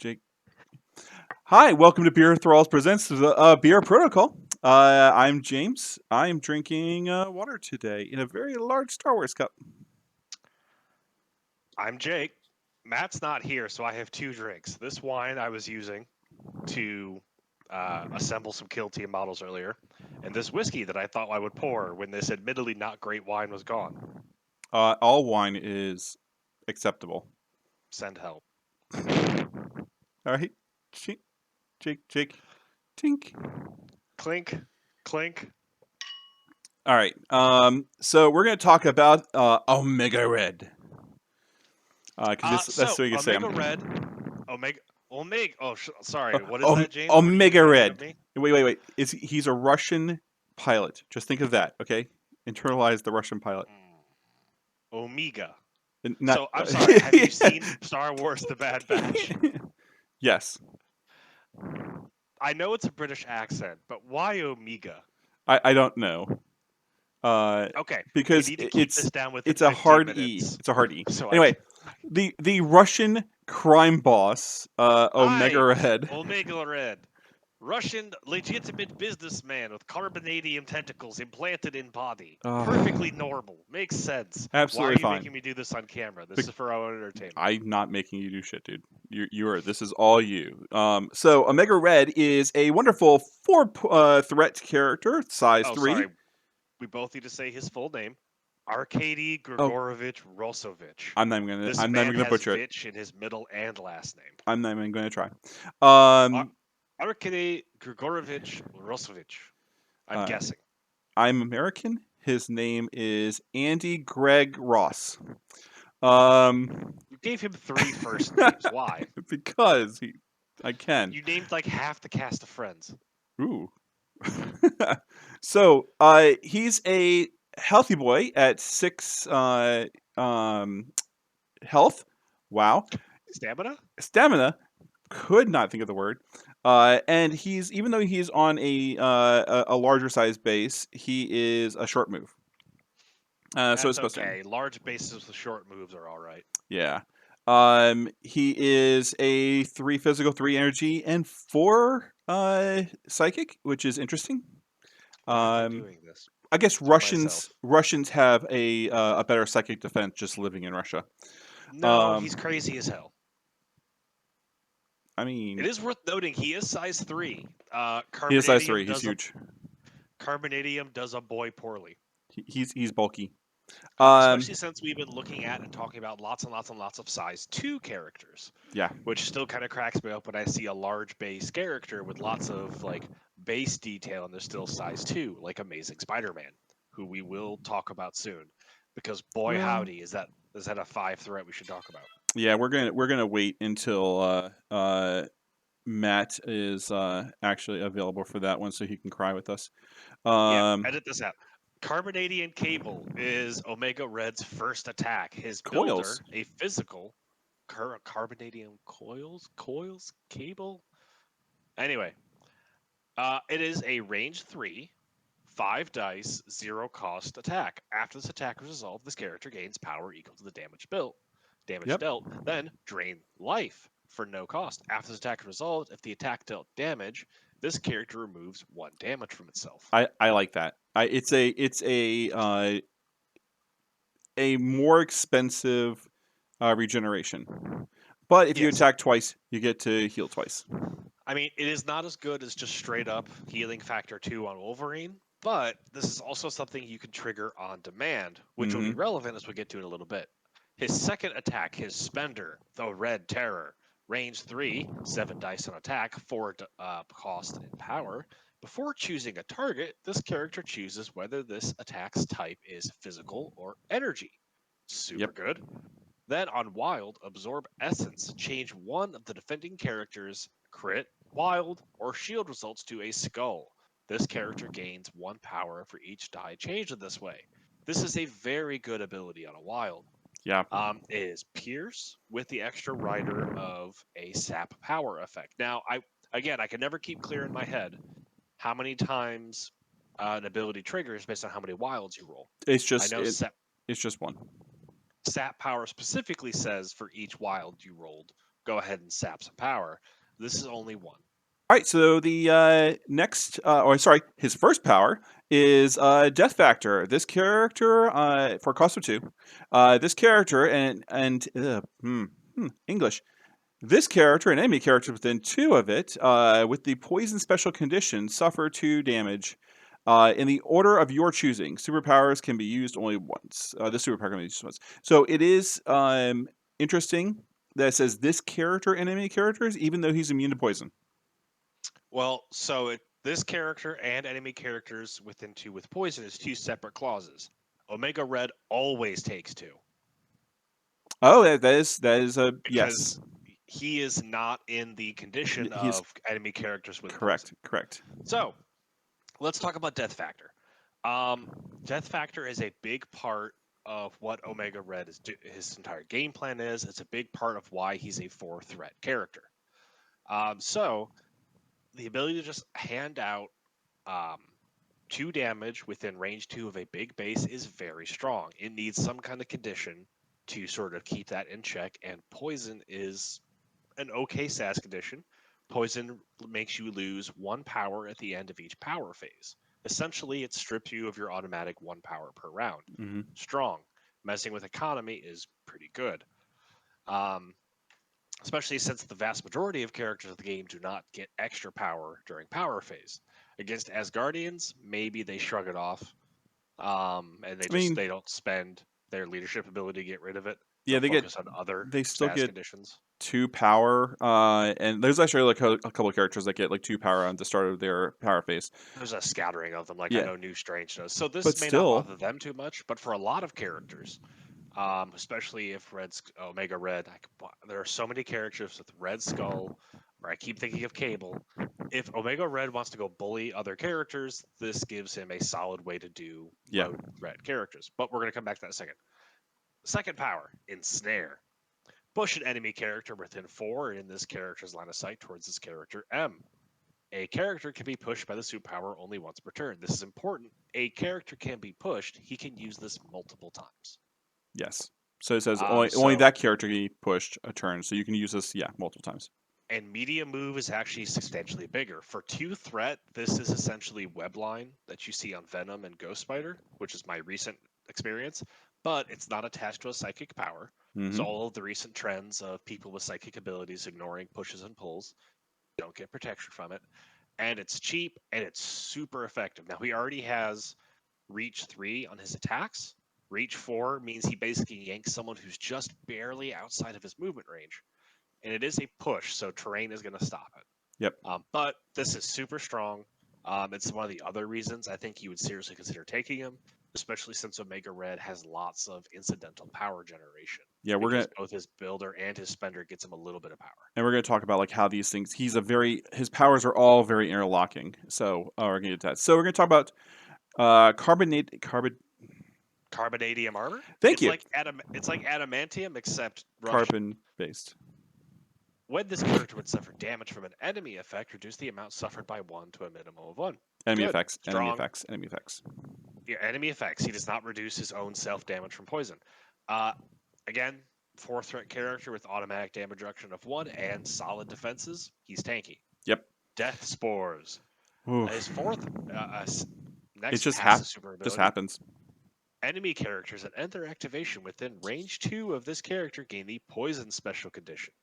Jake. Hi, welcome to BeerThralls presents the Beer Protocol. I'm James. I'm drinking water today in a very large Star Wars cup. I'm Jake. Matt's not here, so I have two drinks. This wine I was using to assemble some Kill Team models earlier, and this whiskey that I thought I would pour when this admittedly not great wine was gone. All wine is acceptable. Send help. All right, Jake, tink. Clink, clink. All right. So we're gonna talk about Omega Red. Because that's what you can say. Omega Red, Omega. Oh, sorry. What is that, James? What are you Omega demanding of Red. me? Wait. He's a Russian pilot. Just think of that, okay? Internalize the Russian pilot. Omega. Not, So I'm sorry. Have you seen Star Wars: The Bad Batch? Yes. I know it's a British accent, but why Omega? I don't know. Okay, Because we need to keep this down within it's a 15 hard minutes. E. It's a hard E. So Anyway, the Russian crime boss, Omega Red. Omega Red, Russian legitimate businessman with carbonadium tentacles implanted in body. Perfectly normal. Makes sense. Absolutely Why are you fine. making me do this on camera? This is for our own entertainment. I'm not making you do shit, dude. You are. This is all you. So Omega Red is a wonderful 4 threat character, size 3. Sorry. We both need to say his full name. Arkady Grigorovich Rosovich. I'm not even gonna. This I'm not man even gonna has butcher it. Vich in his middle and last name. I'm not even gonna try. Arkady Grigorovich Rosovich. I'm guessing. I'm American. His name is Andy Greg Ross. You gave him 3 first names. Why? Because I can. You named like half the cast of Friends. Ooh. So, he's a healthy boy at 6 health. Wow. Stamina. Could not think of the word. And he's, even though he's on a larger size base, he is a short move. So it's supposed okay. Large bases with short moves are all right. Yeah. He is a 3 physical, 3 energy, and 4 psychic, which is interesting. Why am I doing this? I guess Russians have a better psychic defense just living in Russia. No, he's crazy as hell. I mean, it is worth noting he is size 3. He is size 3. He's huge. Carbonadium does a boy poorly. He's bulky. Especially since we've been looking at and talking about lots and lots and lots of size 2 characters. Yeah. Which still kind of cracks me up when I see a large base character with lots of like base detail and they're still size 2, like Amazing Spider-Man, who we will talk about soon. Because boy howdy, is that a 5 threat we should talk about. Yeah, we're gonna wait until Matt is actually available for that one so he can cry with us. Edit this out. Carbonadium Cable is Omega Red's first attack. His builder, a physical Carbonadium coils cable. Anyway, it is a range 3, 5 dice, 0 cost attack. After this attack is resolved, this character gains power equal to the damage dealt. Then drain life for no cost. After this attack is resolved, if the attack dealt damage, this character removes 1 damage from itself. I like that. It's a more expensive regeneration, but if you attack twice, you get to heal twice. I mean, it is not as good as just straight up healing factor 2 on Wolverine, but this is also something you can trigger on demand, which will be relevant as we get to it in a little bit. His second attack, his Spender, the Red Terror, range 3, 7 dice on attack, 4 cost and power. Before choosing a target, this character chooses whether this attack's type is physical or energy. Super good. Then on Wild, absorb Essence. Change one of the defending character's crit, wild, or shield results to a skull. This character gains 1 power for each die changed in this way. This is a very good ability on a Wild. Yeah. It is Pierce with the extra rider of a sap power effect. Now, I can never keep clear in my head how many times an ability triggers based on how many wilds you roll. It's just it's just 1. Sap power specifically says for each wild you rolled go ahead and sap some power. This is only one. All right, so the his first power is Death Factor. This character, for cost of 2, this character English. This character and enemy characters within 2 of it, with the poison special condition, suffer 2 damage. In the order of your choosing, superpowers can be used only once. This superpower can be used once. So it is interesting that it says this character and enemy characters, even though he's immune to poison. Well, this character and enemy characters within 2 with poison is 2 separate clauses. Omega Red always takes 2. Oh, that is a Because yes. he is not in the condition He's of enemy characters with correct. poison. Correct. So, let's talk about Death Factor. Death Factor is a big part of what Omega Red his entire game plan is. It's a big part of why he's a 4-threat character. So, the ability to just hand out 2 damage within range 2 of a big base is very strong. It needs some kind of condition to sort of keep that in check, and poison is an okay SAS condition. Poison makes you lose 1 power at the end of each power phase. Essentially, it strips you of your automatic 1 power per round. Mm-hmm. Strong. Messing with economy is pretty good. Especially since the vast majority of characters of the game do not get extra power during power phase. Against Asgardians, maybe they shrug it off, and they don't spend their leadership ability to get rid of it. Yeah, They'll focus on other they still stats get conditions. 2 power, and there's actually like a couple of characters that get like 2 power on the start of their power phase. There's a scattering of them, like I Yeah, know New Strange does. So this but may not still, bother them too much, but for a lot of characters, especially if Omega Red, there are so many characters with Red Skull, or I keep thinking of Cable. If Omega Red wants to go bully other characters, this gives him a solid way to do yeah, load red characters. But we're going to come back to that in a second. Second power, Ensnare. Push an enemy character within 4 in this character's line of sight towards this character M. A character can be pushed by the superpower only once per turn. This is important. A character can be pushed. He can use this multiple times. yes. So it says only So that character can be pushed a turn, so you can use this multiple times. And medium move is actually substantially bigger. For 2 threat, this is essentially Webline that you see on Venom and Ghost Spider, which is my recent experience, but it's not attached to a psychic power. Mm-hmm. So all of the recent trends of people with psychic abilities ignoring pushes and pulls don't get protection from it. And it's cheap and it's super effective. Now he already has reach 3 on his attacks. Reach 4 means he basically yanks someone who's just barely outside of his movement range. And it is a push, so terrain is going to stop it. Yep. But this is super strong. It's one of the other reasons I think you would seriously consider taking him, especially since Omega Red has lots of incidental power generation. Yeah, both his builder and his spender gets him a little bit of power. And we're gonna talk about like how these things. His powers are all very interlocking. So we're gonna get that. So we're gonna talk about Carbonadium armor. Thank you. It's like adamantium except Carbon based. When this character would suffer damage from an enemy effect, reduce the amount suffered by 1 to a minimum of 1. Enemy Good. effects. Strong. Enemy effects. Yeah, enemy effects. He does not reduce his own self damage from poison. Again, 4-threat character with automatic damage reduction of 1 and solid defenses. He's tanky. Yep. Death spores. Oof. His fourth. Next, it just happens. Enemy characters that end their activation within range 2 of this character gain the poison special condition.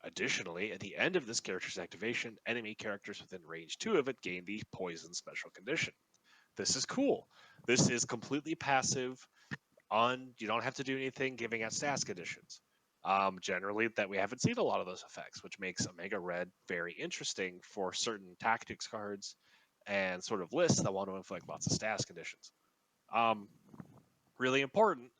Additionally, at the end of this character's activation, enemy characters within range 2 of it gain the poison special condition. This is cool. This is completely passive. You don't have to do anything giving out stats conditions. Generally, that we haven't seen a lot of those effects, which makes Omega Red very interesting for certain tactics cards and sort of lists that want to inflict lots of stats conditions. Really important.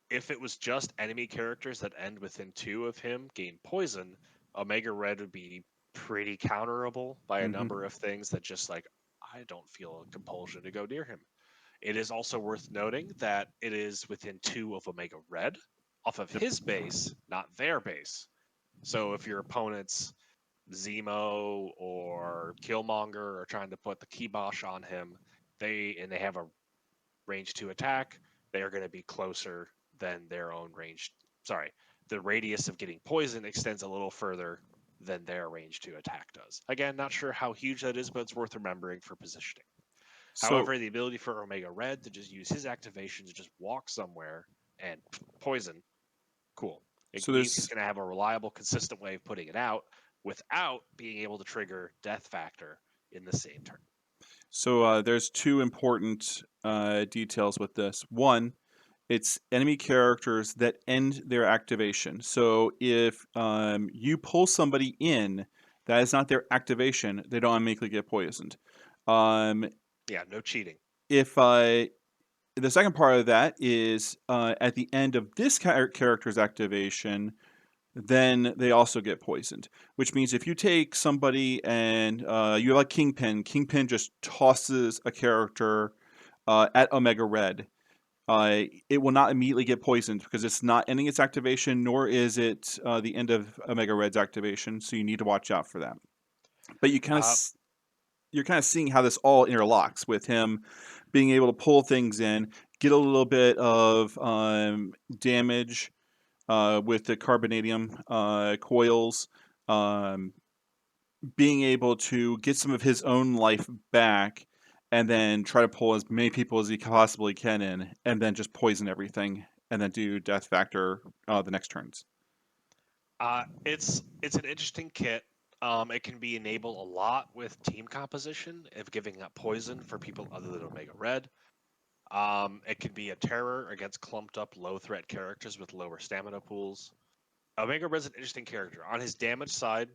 If it was just enemy characters that end within 2 of him gain poison, Omega Red would be pretty counterable by a number of things that just like, I don't feel a compulsion to go near him. It is also worth noting that it is within 2 of Omega Red off of his base, not their base. So if your opponent's Zemo or Killmonger are trying to put the kibosh on him, they have a range 2 attack, they are going to be closer than their own range. Sorry, the radius of getting poisoned extends a little further than their range to attack does. Again, not sure how huge that is, but it's worth remembering for positioning. So However, the ability for Omega Red to just use his activation to just walk somewhere and poison, cool. It so means he's there's going to have a reliable, consistent way of putting it out without being able to trigger Death Factor in the same turn. there's two important details with this. One, it's enemy characters that end their activation. So if you pull somebody in, that is not their activation. They don't immediately get poisoned. Um, Yeah, no cheating. if The second part of that is at the end of this character's activation, then they also get poisoned. Which means if you take somebody and you have like Kingpin, Kingpin just tosses a character at Omega Red. It will not immediately get poisoned because it's not ending its activation, nor is it the end of Omega Red's activation. So you need to watch out for that. But Uh, you're kind of seeing how this all interlocks with him being able to pull things in, get a little bit of damage with the carbonadium coils, um, being able to get some of his own life back, and then try to pull as many people as he possibly can in, and then just poison everything, and then do death factor the next turns. it's an interesting kit. It can be enabled a lot with team composition of giving up poison for people other than Omega Red. It can be a terror against clumped up low threat characters with lower stamina pools. Omega Red's an interesting character. On his damage side,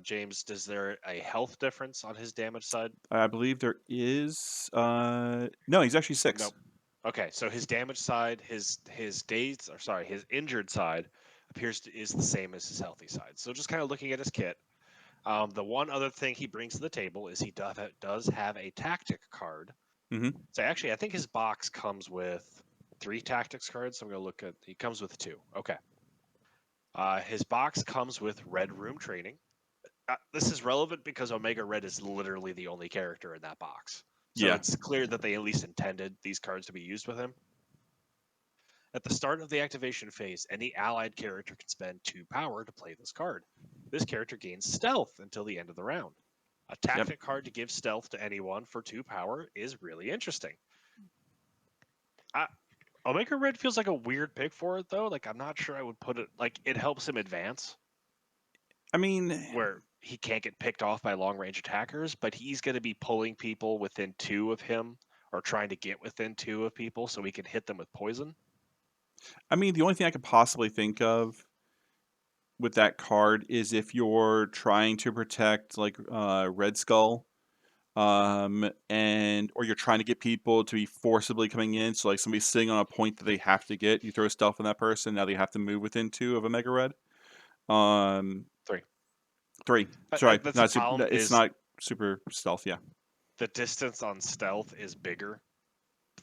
James, is there a health difference on his damage side? I believe there is. No, he's actually 6. Nope. Okay, so his damage side, his days, or sorry, his injured side is the same as his healthy side. So just kind of looking at his kit, the one other thing he brings to the table is he does have a tactic card. Mm-hmm. So actually, I think his box comes with 3 tactics cards. So I'm going to look at. He comes with 2. Okay. His box comes with Red Room Training. This is relevant because Omega Red is literally the only character in that box. So Yeah. it's clear that they at least intended these cards to be used with him. At the start of the activation phase, any allied character can spend 2 power to play this card. This character gains stealth until the end of the round. A Yep. tactic card to give stealth to anyone for 2 power is really interesting. Omega Red feels like a weird pick for it though. Like I'm not sure I would put it like it helps him advance I mean, where he can't get picked off by long range attackers, but he's going to be pulling people within 2 of him or trying to get within 2 of people so he can hit them with poison. the only thing I could possibly think of with that card is if you're trying to protect like Red Skull, and or you're trying to get people to be forcibly coming in. So like somebody's sitting on a point that they have to get, you throw stealth on that person. Now they have to move within 2 of a Mega Red. 3. 3. Sorry, That's a not super. problem It's is not super stealth. Yeah. the distance on stealth is bigger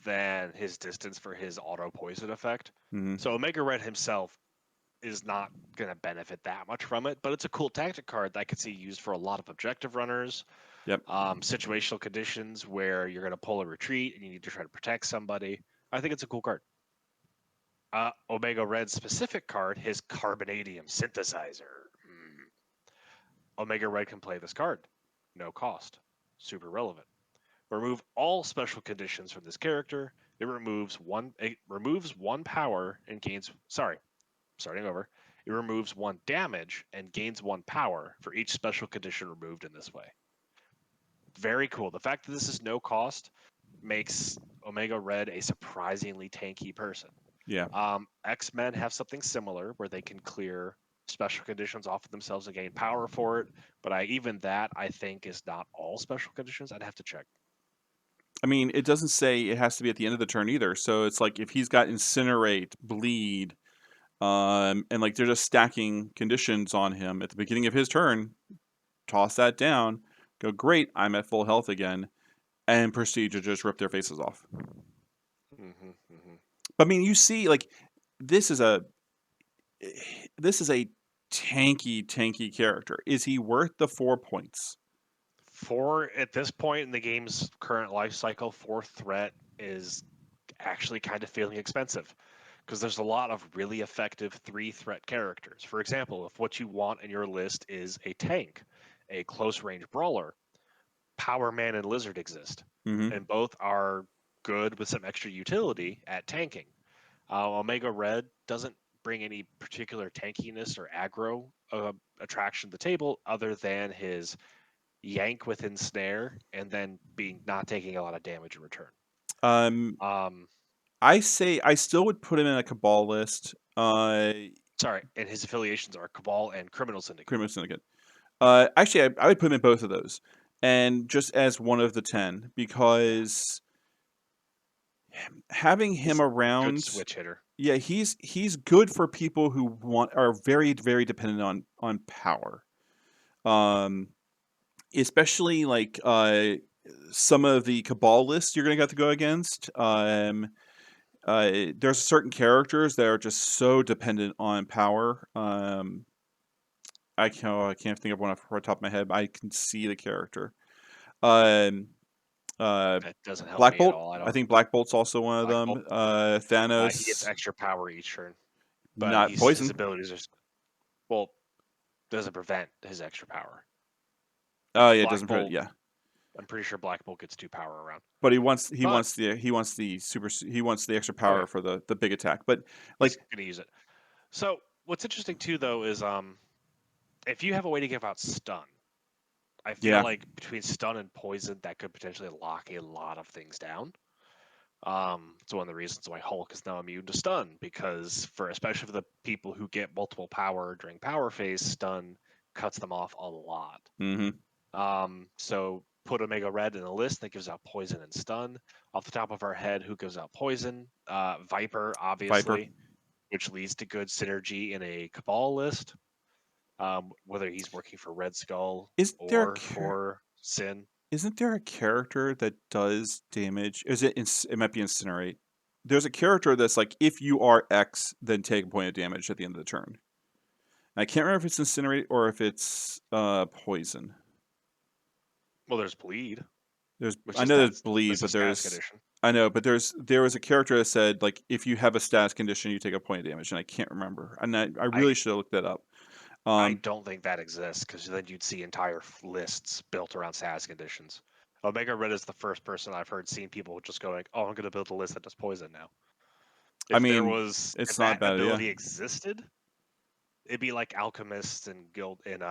than his distance for his auto poison effect. Mm-hmm. So Omega Red himself is not going to benefit that much from it, but it's a cool tactic card that I could see used for a lot of objective runners, Yep. situational conditions where you're going to pull a retreat and you need to try to protect somebody. I think it's a cool card. Omega Red's specific card, his Carbonadium Synthesizer. Omega Red can play this card. No cost. Super relevant. Remove all special conditions from this character. It removes one power and gains starting over. It removes 1 damage and gains 1 power for each special condition removed in this way. Very cool. The fact that this is no cost makes Omega Red a surprisingly tanky person. Yeah. X-Men have something similar where they can clear special conditions off of themselves and gain power for it, but even that I think is not all special conditions. I'd have to check. It doesn't say it has to be at the end of the turn either. So it's like if he's got incinerate, bleed, and like they're just stacking conditions on him at the beginning of his turn, toss that down, go great, I'm at full health again, and proceed to just rip their faces off. Mm-hmm, mm-hmm. But you see, like this is a tanky character. Is he worth the 4 points? At this point in the game's current life cycle, 4th threat is actually kind of feeling expensive because there's a lot of really effective 3-threat characters. For example, if what you want in your list is a tank, a close range brawler, Power Man and Lizard exist, Mm-hmm. and both are good with some extra utility at tanking. Omega Red doesn't bring any particular tankiness or aggro attraction to the table other than his yank with ensnare and then being not taking a lot of damage in return. Um, Um, I say I still would put him in a Cabal list. sorry, and his affiliations are Cabal and Criminal Syndicate. Criminal Syndicate. Actually, I would put him in both of those, and just as one of the 10 because having him He's a good around, switch hitter. yeah, he's good for people who are very dependent on power. Um, especially like some of the Cabal lists you're gonna have to go against. There's certain characters that are just so dependent on power. I can't think of one off the top of my head. But I can see the character. Um, uh, That doesn't help Black me at Bolt. all. I I don't. think Black Bolt's also one of Black them. Bolt. He gets Thanos, extra power each turn, but not his poison. abilities are well doesn't prevent his extra power. Oh yeah, it Black doesn't hurt. Bolt. Yeah, I'm pretty sure Black Bolt gets 2 power around. but But he wants the extra oh yeah, power for the big attack. But he's like gonna use it. So what's interesting too though is if you have a way to give out stun, I feel yeah, like between stun and poison that could potentially lock a lot of things down. It's one of the reasons why Hulk is now immune to stun because for especially for the people who get multiple power during power phase, stun cuts them off a lot. mm-hmm. So put Omega Red in a list that gives out poison and stun. Off the top of our head, who gives out poison? Viper, Viper. obviously, which leads to good synergy in a Cabal list. Whether he's working for Red Skull Is there a or for Sin. Isn't there a character that does damage? Is it? It might be incinerate. There's a character that's like, if you are X, then take a point of damage at the end of the turn. I can't remember if it's incinerate or if it's poison. Well, there's Bleed, which I is know there's that's bleed, that's a but status condition. I know, but there was a character that said like, if you have a status condition, you take a point of damage, and I can't remember. And I I really should have looked that up. I Um, don't think that exists because then you'd see entire lists built around status conditions. Omega Red is the first person I've heard seen people just going, "Oh, I'm going to build a list that does poison now." I If there mean, was it's if not a that bad idea. ability existed, it'd be like alchemists and guild in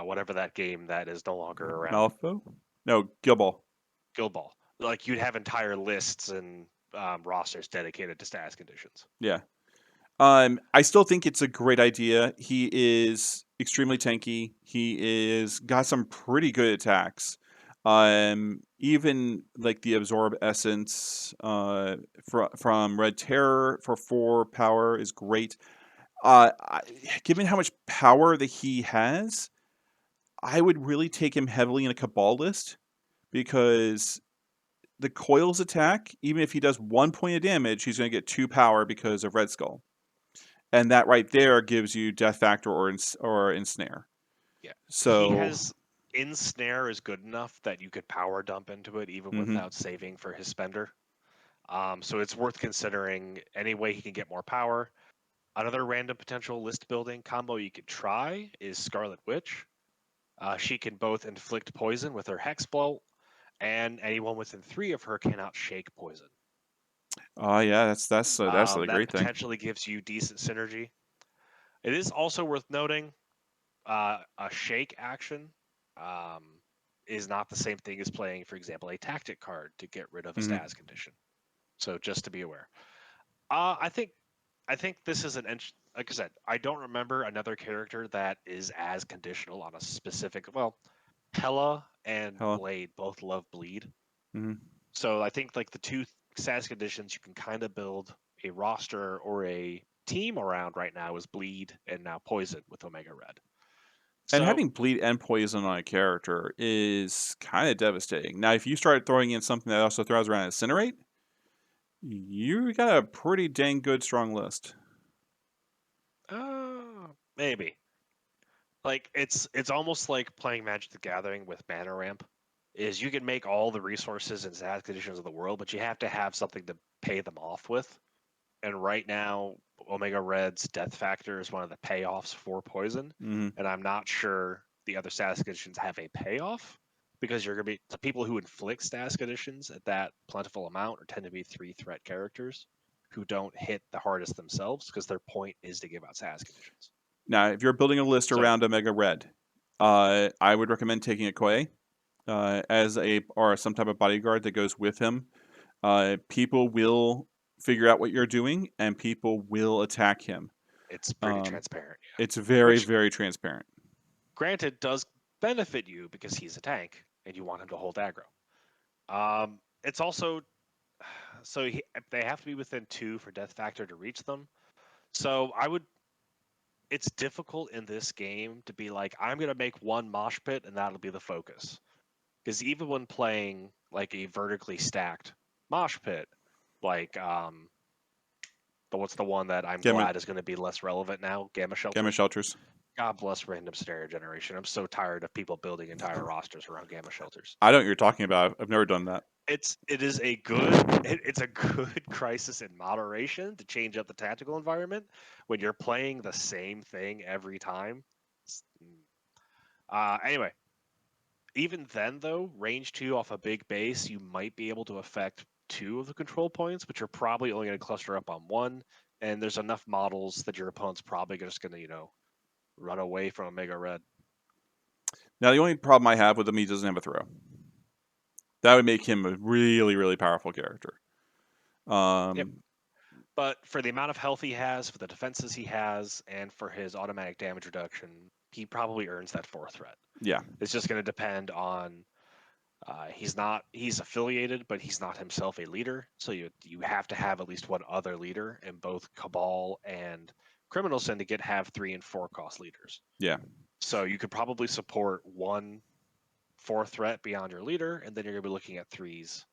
whatever that game that is no longer around, Malifaux? No, Gilball. Guild Ball. Like you'd have entire lists and rosters dedicated to status conditions. Yeah. I still think it's a great idea. He is extremely tanky. He is got some pretty good attacks. Even like the absorb essence from Red Terror for 4 power is great. I, given how much power that he has, I would really take him heavily in a Cabal list because the coils attack, even if he does 1 point of damage, he's going to get 2 power because of Red Skull, and that right there gives you death factor or ensnare. Yeah, he So, has ensnare is good enough that you could power dump into it even hmm without saving for his spender. So it's worth considering any way he can get more power. Another random potential list building combo you could try is Scarlet Witch. She can both inflict poison with her Hex Blow, and anyone within 3 of her cannot shake poison. oh yeah, that's a That great thing. potentially gives you decent synergy. It is also worth noting a shake action um, is not the same thing as playing, for example, a tactic card to get rid of a Hmm status condition. So just to be aware. I think this is like I said, I don't remember another character that is as conditional on a specific. Well, Hela and Hella. Blade both love bleed, Hmm so I think like the two status conditions you can kind of build a roster or a team around right now is bleed and now poison with Omega Red. And So having bleed and poison on a character is kind of devastating. Now, if you start throwing in something that also throws around incinerate, you got a pretty dang good strong list. maybe like it's almost like playing Magic the Gathering with mana ramp. Is you can make all the resources and status conditions of the world, but you have to have something to pay them off with. And right now, Omega Red's death factor is one of the payoffs for poison. Mm-hmm. And I'm not sure the other status conditions have a payoff because you're going to be the people who inflict status conditions at that plentiful amount tend to be 3-threat characters who don't hit the hardest themselves because their point is to give out status conditions. Now, if you're building a list So around Omega Red, I would recommend taking a Koei as some type of bodyguard that goes with him. People will figure out what you're doing, and people will attack him. it's pretty transparent. Yeah. It's very, Which, very transparent. granted, does benefit you because he's a tank and you want him to hold aggro. It's also they have to be within 2 for death factor to reach them. So it's difficult in this game to be like, I'm gonna make one mosh pit and that'll be the focus. Because even when playing like a vertically stacked mosh pit, like what's the one that I'm Gamma, glad is going to be less relevant now? Gamma Gamma Shelter. Shelters. God bless random scenario generation. I'm so tired of people building entire rosters around Gamma Shelters. I know what you're talking about. I've never done that. It's a good crisis in moderation to change up the tactical environment when you're playing the same thing every time. Anyway, even then though, range 2 off a big base, you might be able to affect 2 of the control points, but you're probably only going to cluster up on 1. And there's enough models that your opponent's probably just going to, run away from Omega Red. Now, the only problem I have with him, he doesn't have a throw. That would make him a really, really powerful character. Yep. But for the amount of health he has, for the defenses he has, and for his automatic damage reduction, he probably earns that 4th threat. Yeah. It's just going to depend on. He's affiliated, but he's not himself a leader. So you have to have at least one other leader, and both Cabal and Criminal Syndicate have 3 and 4 cost leaders. Yeah. So you could probably support 1 4 threat beyond your leader, and then you're going to be looking at 3s,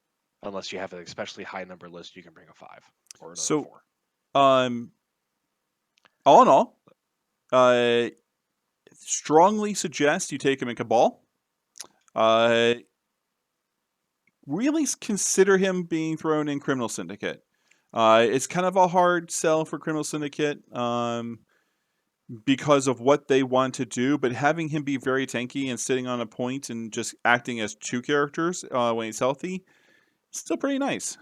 unless you have an especially high number list. You can bring a 5 or another 4. All in all, strongly suggest you take him in Cabal. Really consider him being thrown in Criminal Syndicate. It's kind of a hard sell for Criminal Syndicate because of what they want to do, but having him be very tanky and sitting on a point and just acting as 2 characters when he's healthy, still pretty nice.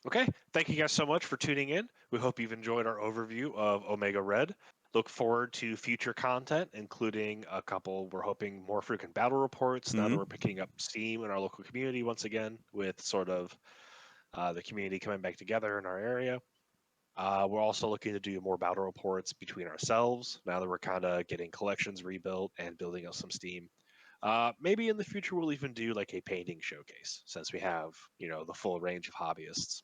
Okay, thank you guys so much for tuning in. We hope you've enjoyed our overview of Omega Red. Look forward to future content, including a couple, we're hoping, more frequent battle reports now that we're picking up steam in our local community once again with sort of the community coming back together in our area. We're also looking to do more battle reports between ourselves now that we're kind of getting collections rebuilt and building up some steam. Maybe in the future we'll even do like a painting showcase since we have, the full range of hobbyists.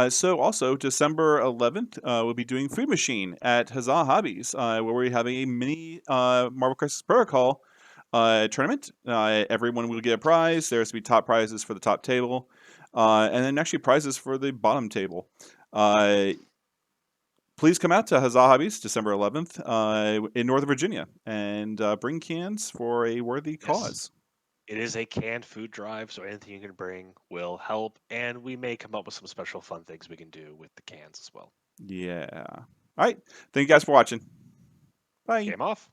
So also December 11th, we'll be doing Food Machine at Huzzah Hobbies, where we have a mini Marvel Crisis Protocol tournament. Everyone will get a prize. There's to be top prizes for the top table, and then actually prizes for the bottom table. Please come out to Huzzah Hobbies December 11th in Northern Virginia and bring cans for a worthy cause. It is a canned food drive, so anything you can bring will help, and we may come up with some special fun things we can do with the cans as well. Yeah. All right. Thank you guys for watching. Bye. Game off.